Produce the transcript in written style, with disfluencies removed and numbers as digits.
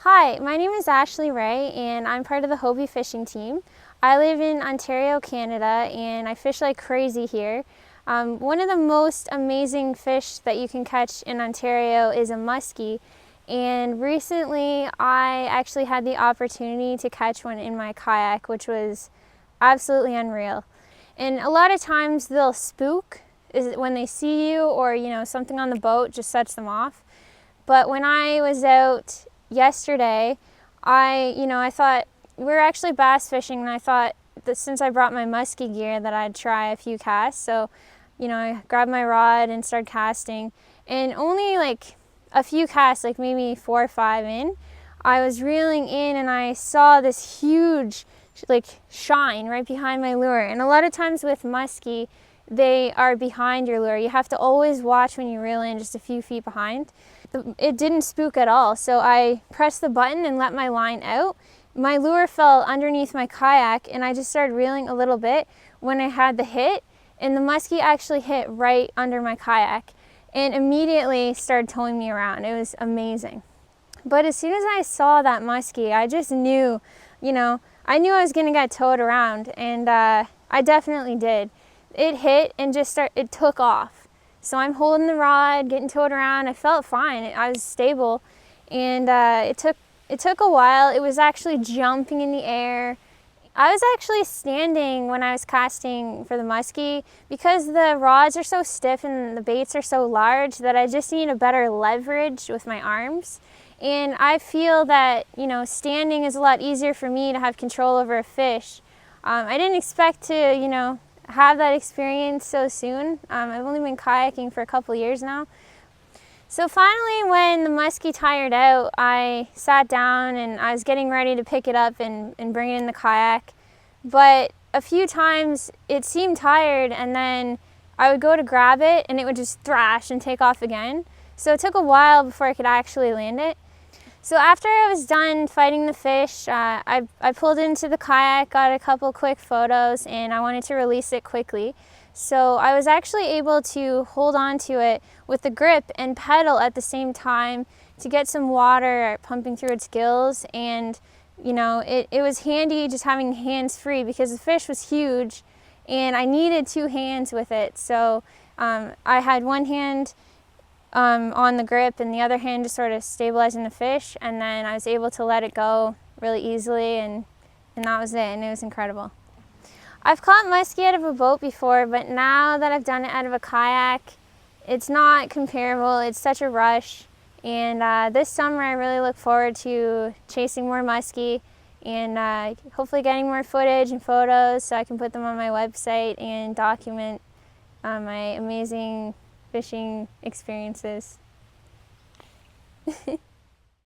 Hi, my name is Ashley Ray and I'm part of the Hobie fishing team. I live in Ontario, Canada, and I fish like crazy here. One of the most amazing fish that you can catch in Ontario is a musky, and recently I actually had the opportunity to catch one in my kayak, which was absolutely unreal. And a lot of times they'll spook when they see you, or something on the boat just sets them off. But when I was out yesterday, I thought we were actually bass fishing, and I thought that since I brought my musky gear that I'd try a few casts. So, I grabbed my rod and started casting, and only like a few casts, like maybe 4 or 5 in, I was reeling in and I saw this huge shine right behind my lure. And a lot of times with musky, they are behind your lure. You have to always watch when you reel in just a few feet behind. It didn't spook at all, so I pressed the button and let my line out. My lure fell underneath my kayak and I just started reeling a little bit when I had the hit, and the musky actually hit right under my kayak and immediately started towing me around. It was amazing. But as soon as I saw that musky, I just knew, I knew I was gonna get towed around, and I definitely did. It hit and it took off. So I'm holding the rod, getting towed around. I felt fine. I was stable, and it took a while. It was actually jumping in the air. I was actually standing when I was casting for the musky because the rods are so stiff and the baits are so large that I just need a better leverage with my arms. And I feel that, standing is a lot easier for me to have control over a fish. I didn't expect to, have that experience so soon. I've only been kayaking for a couple years now. So finally, when the musky tired out, I sat down and I was getting ready to pick it up and bring it in the kayak. But a few times it seemed tired, and then I would go to grab it and it would just thrash and take off again. So it took a while before I could actually land it. So after I was done fighting the fish, I pulled into the kayak, got a couple quick photos, and I wanted to release it quickly. So I was actually able to hold on to it with the grip and pedal at the same time to get some water pumping through its gills. And it was handy just having hands free because the fish was huge and I needed 2 hands with it. So I had one hand on the grip and the other hand just sort of stabilizing the fish, and then I was able to let it go really easily, and that was it, and it was incredible. I've caught musky out of a boat before, but now that I've done it out of a kayak, it's not comparable. It's such a rush, and this summer I really look forward to chasing more musky and hopefully getting more footage and photos so I can put them on my website and document my amazing fishing experiences.